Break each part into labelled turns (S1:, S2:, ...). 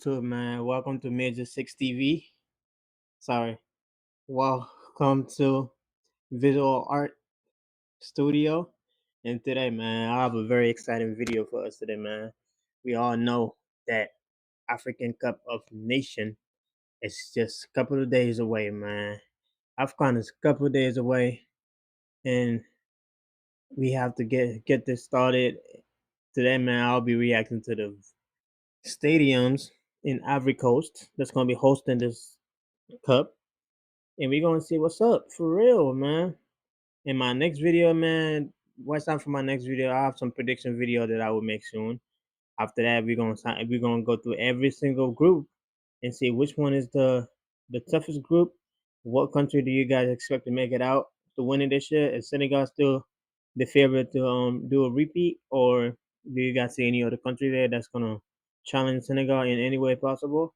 S1: YouTube, man. Welcome to Major 6 TV. Sorry. Welcome to Visual Art Studio. And today, man, I have a very exciting video for us today, man. We all know that African Cup of Nation is just a couple of days away, man. AFCON is a couple of days away, and we have to get this started. Today, man, I'll be reacting to the stadiums in Ivory Coast that's gonna be hosting this cup, and we're gonna see what's up for real, man. In my next video, man, watch out for my next video. I have some prediction video that I will make soon. After that, we're gonna go through every single group and see which one is the toughest group. What country do you guys expect to make it out to win it this year? Is Senegal still the favorite to do a repeat, or do you guys see any other country there that's gonna challenge Senegal in any way possible?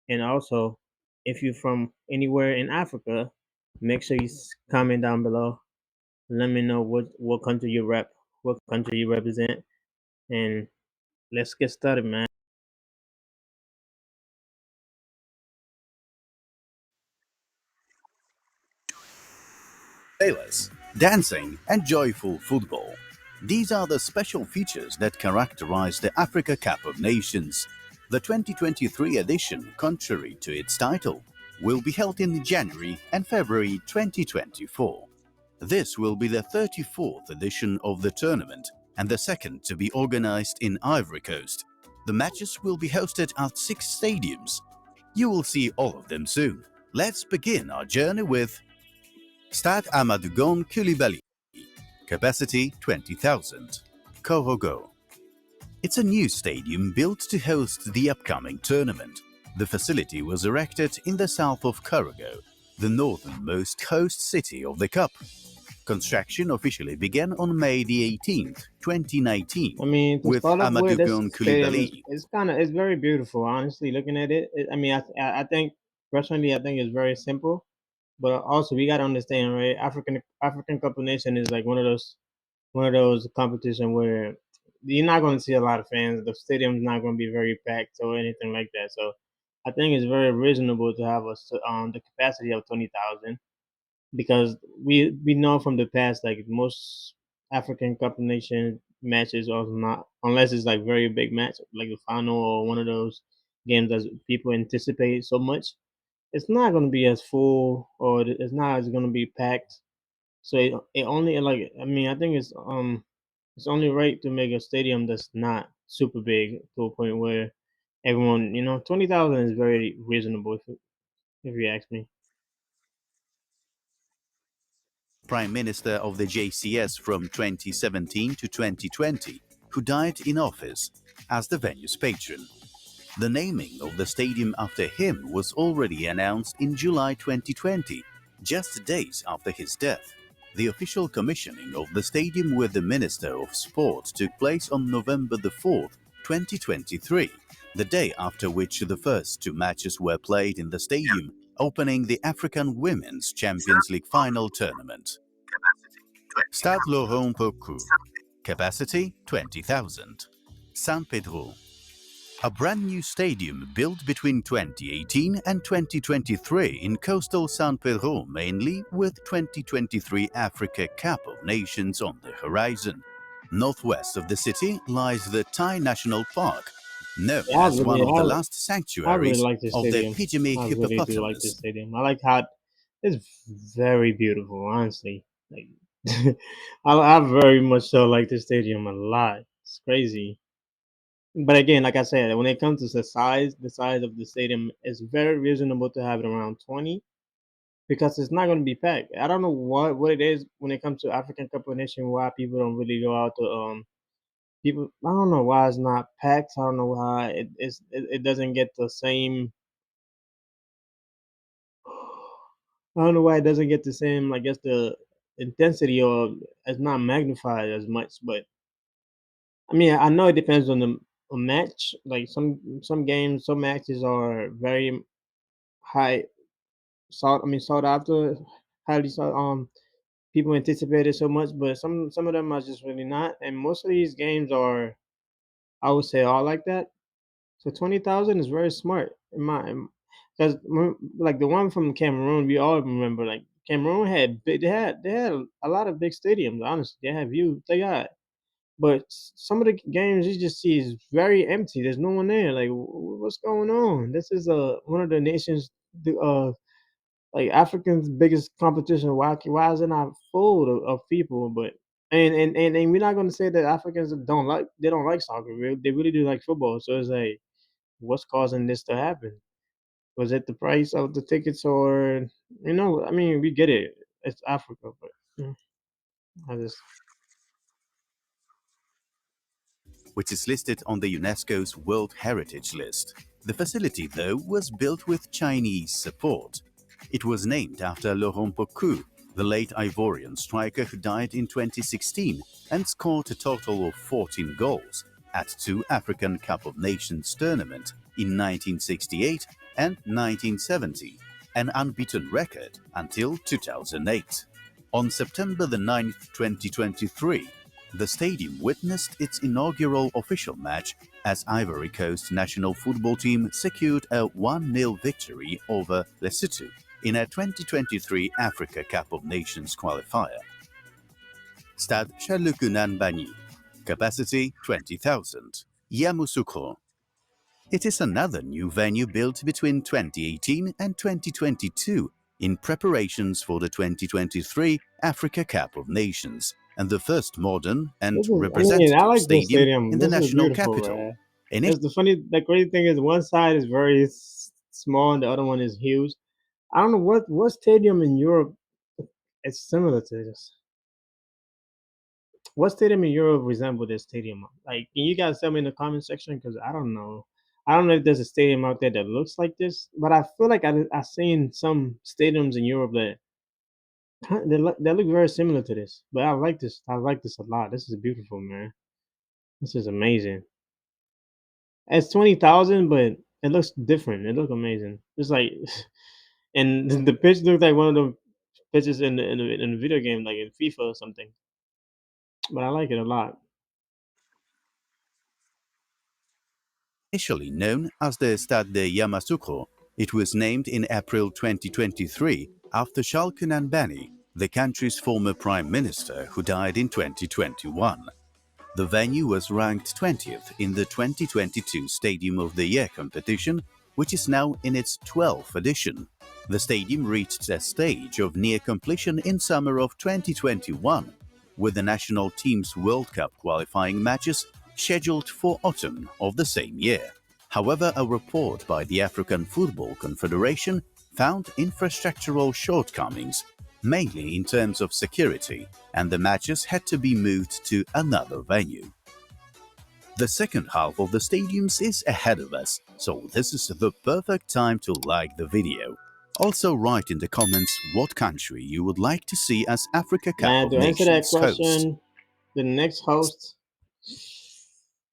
S1: And also, if you're from anywhere in Africa, make sure you comment down below. Let me know what country you rep, what country you represent, and let's get started, man.
S2: Sailors, dancing, and joyful football. These are the special features that characterize the Africa Cup of Nations. The 2023 edition, contrary to its title, will be held in January and February 2024. This will be the 34th edition of the tournament and the second to be organized in Ivory Coast. The matches will be hosted at 6 stadiums. You will see all of them soon. Let's begin our journey with Stade Amadougon Koulibaly, capacity 20,000. Korogo. It's a new stadium built to host the upcoming tournament. The facility was erected in the south of Korogo, the northernmost host city of the Cup. Construction officially began on May the 18th, 2019,
S1: I mean, to
S2: with
S1: start off with, this
S2: Amadougon
S1: stadium is
S2: Koulibaly.
S1: it's very beautiful. Honestly, looking at it, I mean, I think personally, I think it's very simple. But also, we gotta understand, right? African Cup of Nation is like one of those competition where you're not going to see a lot of fans. The stadium's not going to be very packed or anything like that. So I think it's very reasonable to have the capacity of 20,000, because we know from the past, like most African Cup of Nation matches are not, unless it's like very big match like the final or one of those games that people anticipate so much, it's not going to be as full, or it's not as going to be packed. So it only, like, I mean, I think it's only right to make a stadium that's not super big to a point where everyone, 20,000 is very reasonable if you ask me.
S2: Prime Minister of the JCS from 2017 to 2020, who died in office as the venue's patron. The naming of the stadium after him was already announced in July 2020, just days after his death. The official commissioning of the stadium with the Minister of Sport took place on November the 4th, 2023, the day after which the first two matches were played in the stadium, opening the African Women's Champions League final tournament. Stade Laurent Pokou, capacity 20,000. San Pedro. A brand new stadium built between 2018 and 2023 in coastal San Pedro, mainly with 2023 Africa Cup of Nations on the horizon. Northwest of the city lies the Thai National Park, known
S1: Yeah,
S2: as one of the last
S1: I really
S2: sanctuaries
S1: like this
S2: of the
S1: stadium.
S2: pygmy
S1: I really do like this
S2: hippopotamus.
S1: stadium. I like how it's very beautiful, honestly. Like, I very much so like this stadium a lot. It's crazy. But again, like I said, when it comes to the size of the stadium is very reasonable to have it around 20, because it's not going to be packed. I don't know what it is when it comes to African Cup of Nations, why people don't really go out to people. I don't know why it's not packed. I don't know why it doesn't get the same. I don't know why it doesn't get the same. I guess the intensity, or it's not magnified as much. But I mean, I know it depends on the a match. Like some games, some matches are very high sought after, highly sought. People anticipate it so much, but some of them are just really not. And most of these games are, I would say, all like that. So 20,000 is very smart in my, because like the one from Cameroon, we all remember like Cameroon had big, they had a lot of big stadiums. Honestly, they have views. They got, but some of the games you just see is very empty. There's no one there. Like, what's going on? This is one of the nations, like African's biggest competition. Why is it not full of people? But and we're not gonna say that Africans don't like soccer. They really do like football. So it's like, what's causing this to happen? Was it the price of the tickets, or I mean, we get it. It's Africa, but I just
S2: which is listed on the UNESCO's World Heritage List. The facility, though, was built with Chinese support. It was named after Laurent Pokou, the late Ivorian striker who died in 2016 and scored a total of 14 goals at two African Cup of Nations tournaments in 1968 and 1970, an unbeaten record until 2008. On September the 9th, 2023, the stadium witnessed its inaugural official match as Ivory Coast national football team secured a 1-0 victory over Lesotho in a 2023 Africa Cup of Nations qualifier. Stade Chalukunan Bani, capacity 20,000. Yamoussoukro. It is another new venue built between 2018 and 2022 in preparations for the 2023 Africa Cup of Nations and the first modern and
S1: this is. I mean, I
S2: representative
S1: like this
S2: stadium
S1: stadium.
S2: in the
S1: This is
S2: national
S1: beautiful,
S2: capital.
S1: man.
S2: Initially
S1: It's the crazy thing is one side is very small and the other one is huge. I don't know what stadium in Europe is similar to this. What stadium in Europe resemble this stadium? Like, can you guys tell me in the comment section? Because I don't know. I don't know if there's a stadium out there that looks like this, but I feel like I seen some stadiums in Europe that that look very similar to this. But I like this. I like this a lot. This is beautiful, man. This is amazing. It's 20,000, but it looks different. It looks amazing. It's like, and the pitch looks like one of the pitches in the video game, like in FIFA or something. But I like it a lot.
S2: known as the Stade de Yamoussoukro, it was named in April 2023 after Shalkunan Bani, the country's former prime minister who died in 2021. The venue was ranked 20th in the 2022 Stadium of the Year competition, which is now in its 12th edition. The stadium reached a stage of near completion in summer of 2021, with the national team's World Cup qualifying matches scheduled for autumn of the same year. However, a report by the African Football Confederation found infrastructural shortcomings, mainly in terms of security, and the matches had to be moved to another venue. The second half of the stadiums is ahead of us, so this is the perfect time to like the video. Also write in the comments what country you would like to see as Africa Cup
S1: Man,
S2: of
S1: to answer that
S2: Nations host.
S1: question, the next host,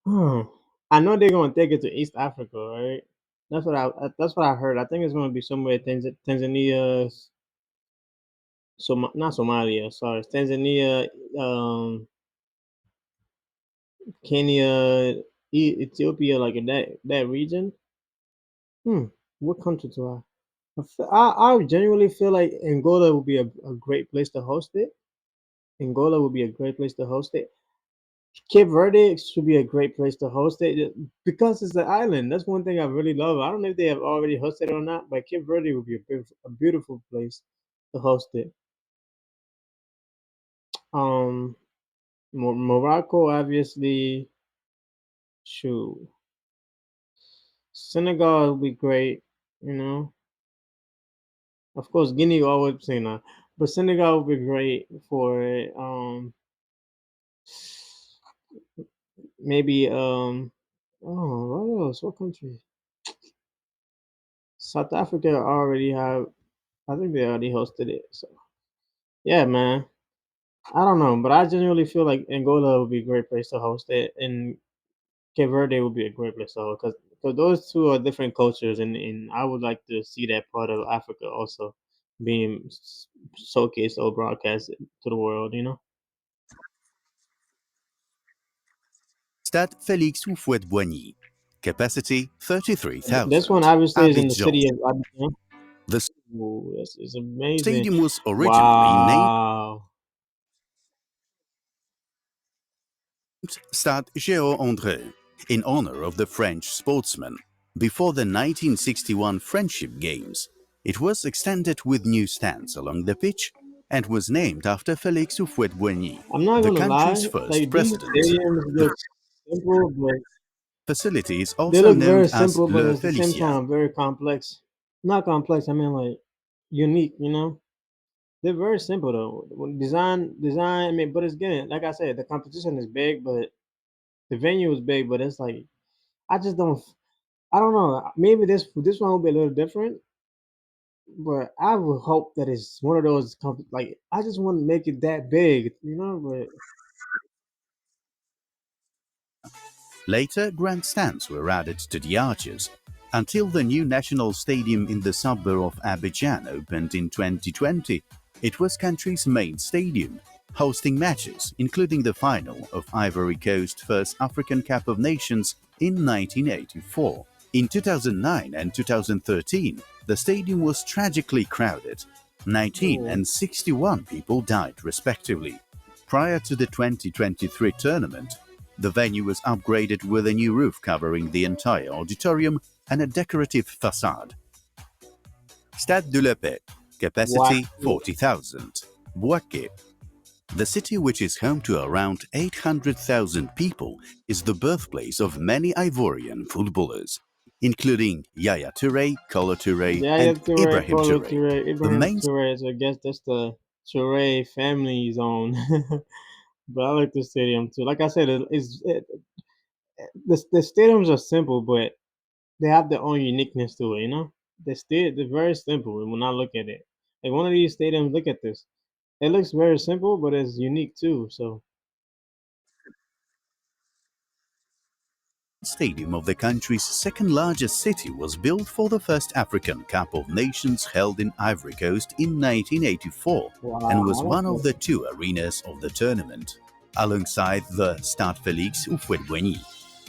S1: I know they're gonna take it to East Africa, right? That's what I heard. I think it's gonna be somewhere Tanzania, not Somalia. Sorry, Tanzania, Kenya, Ethiopia, like in that region. Hmm. What country do I? I genuinely feel like Angola would be a great place to host it. Angola would be a great place to host it. Cape Verde should be a great place to host it because it's an island. That's one thing I really love. I don't know if they have already hosted it or not, but Cape Verde would be a beautiful place to host it. Um, Morocco, obviously, shoot. Senegal would be great. You know, of course, Guinea always say that, but Senegal would be great for it. Maybe oh, what else? What country? South Africa already have. I think they already hosted it. So yeah, man. I don't know, but I genuinely feel like Angola would be a great place to host it, and Cape Verde would be a great place to host because those two are different cultures, and I would like to see that part of Africa also being showcased or broadcast to the world.
S2: Stade Félix Houphouët-Boigny. capacity
S1: This one
S2: 33,000,
S1: obviously is in the
S2: Abidjan.
S1: city of Abidjan.
S2: The
S1: Ooh, this is amazing.
S2: stadium was originally named
S1: Wow.
S2: Stade Géant-André in honor of the French sportsman. Before the 1961 Friendship Games, it was extended with new stands along the pitch and was named after Félix Houphouët-Boigny,
S1: I'm not
S2: the
S1: gonna lie,
S2: country's first
S1: like these
S2: president.
S1: stadiums
S2: The
S1: look simple, but
S2: facility is
S1: they
S2: also
S1: look
S2: known
S1: very
S2: as
S1: simple, but
S2: Le
S1: at the same
S2: Félicien.
S1: time very complex. Not complex, I mean like unique, you know? They're very simple though. When design, I mean, but it's getting like I said, the competition is big, but the venue is big, but it's like I just don't I don't know. Maybe this one will be a little different, but I would hope that it's one of those like I just want to make it that big, you know. But
S2: Later, grandstands were added to the arches, until the new national stadium in the suburb of Abidjan opened in 2020. It was country's main stadium, hosting matches, including the final of Ivory Coast first African Cup of Nations in 1984. In 2009 and 2013, the stadium was tragically crowded. 19
S1: ooh,
S2: and 61 people died respectively. Prior to the 2023 tournament, the venue was upgraded with a new roof covering the entire auditorium and a decorative facade. Stade de la Paix,
S1: what?
S2: capacity 40,000. Bouaké. The city, which is home to around 800,000 people, is the birthplace of many Ivorian footballers, including Yaya Touré, Kolo Touré,
S1: Yaya
S2: and
S1: Touré,
S2: Ibrahim
S1: Kolo
S2: Touré.
S1: Touré,
S2: The
S1: Ibrahim
S2: main
S1: Touré. So I guess that's the Touré family zone. But I like the stadium too. Like I said, the stadiums are simple, but they have their own uniqueness to it. You know, they're very simple when I look at it. Like one of these stadiums, look at this. It looks very simple, but it's unique too. So
S2: stadium of the country's second largest city was built for the first African Cup of Nations held in Ivory Coast in 1984 and was
S1: wow,
S2: one of the two arenas of the tournament, alongside the Stade Félix Houphouët-Boigny.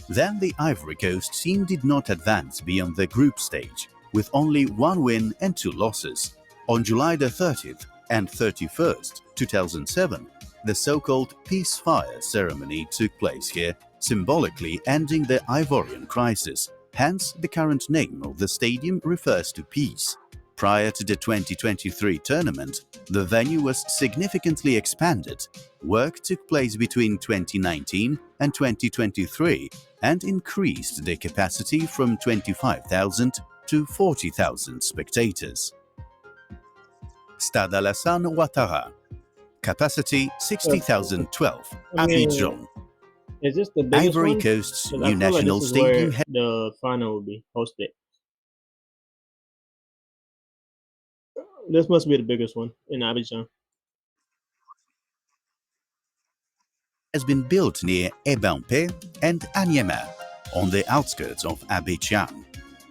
S2: Then the Ivory Coast team did not advance beyond the group stage, with only one win and two losses. On July the 30th and 31st, 2007, the so-called peace fire ceremony took place here, symbolically ending the Ivorian crisis. Hence, the current name of the stadium refers to peace. Prior to the 2023 tournament, the venue was significantly expanded. Work took place between 2019 and 2023 and increased the capacity from 25,000 to 40,000 spectators. Stade Alassane Ouattara, capacity
S1: uh,
S2: 60,012,
S1: I mean,
S2: Abidjan.
S1: is this the biggest
S2: Ivory
S1: one?
S2: Coast's
S1: 'Cause I
S2: new
S1: feel like this
S2: national
S1: is where
S2: stadium
S1: the final will be hosted. This must be the biggest one in Abidjan.
S2: has been built near Ebampe and Anyama, on the outskirts of Abidjan.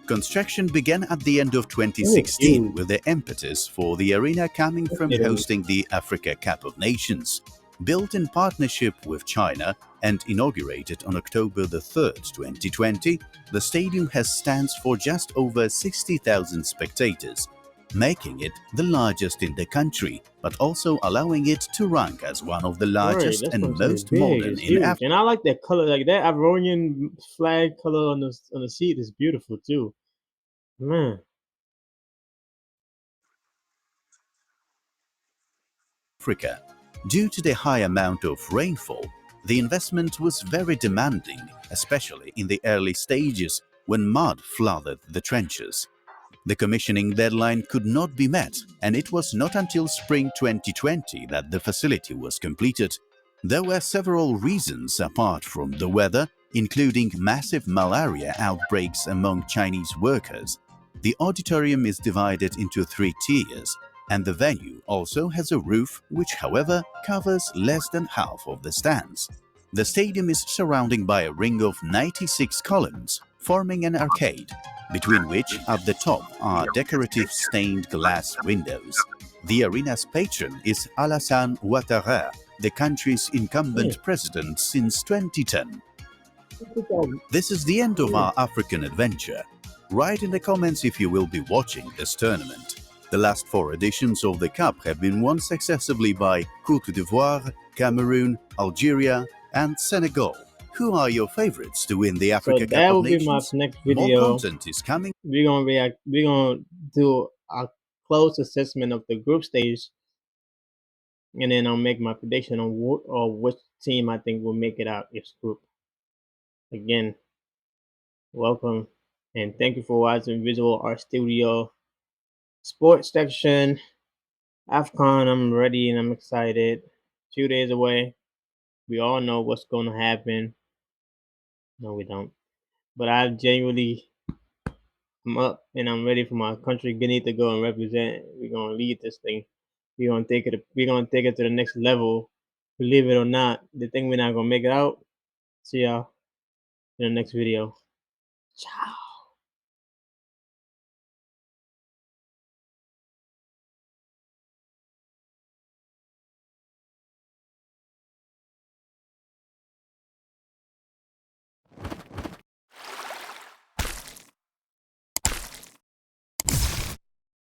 S2: Construction began at the end of
S1: This is
S2: 2016
S1: huge.
S2: with the impetus for the arena coming
S1: This
S2: from
S1: stadium is
S2: hosting the Africa Cup of Nations. Built in partnership with China and inaugurated on October the 3rd, 2020, the stadium has stands for just over 60,000 spectators, making it the largest in the country, but also allowing it to rank as one of the
S1: right.
S2: largest
S1: That's what I'm
S2: and
S1: saying.
S2: most
S1: Big.
S2: modern
S1: It's
S2: in
S1: huge,
S2: Africa.
S1: and I like that color. Like that Ivorian flag color on the seat is beautiful too. Man,
S2: Africa. Due to the high amount of rainfall, the investment was very demanding, especially in the early stages when mud flooded the trenches. The commissioning deadline could not be met, and it was not until spring 2020 that the facility was completed. There were several reasons apart from the weather, including massive malaria outbreaks among Chinese workers. The auditorium is divided into three tiers, and the venue also has a roof which, however, covers less than half of the stands. The stadium is surrounded by a ring of 96 columns, forming an arcade, between which at the top are decorative stained glass windows. The arena's patron is Alassane Ouattara, the country's
S1: man.
S2: incumbent president since 2010. This is the end of our African adventure. Write in the comments if you will be watching this tournament. The last 4 editions of the Cup have been won successively by Côte d'Ivoire, Cameroon, Algeria, and Senegal. Who are your favorites to win the
S1: So
S2: Africa Cup
S1: that
S2: of
S1: will be my
S2: Nations?
S1: next
S2: More
S1: video.
S2: content is coming.
S1: We're gonna react. We're gonna do a close assessment of the group stage, and then I'll make my prediction on which team I think will make it out this group. Again, welcome and thank you for watching Visual Art Studio Sports section. AFCON, I'm ready and I'm excited. 2 days away. We all know what's gonna happen. No, we don't. But I genuinely I'm up and I'm ready for my country Guinea to go and represent. We're gonna lead this thing. We're gonna take it to the next level. Believe it or not, the thing we're not gonna make it out. See y'all in the next video. Ciao.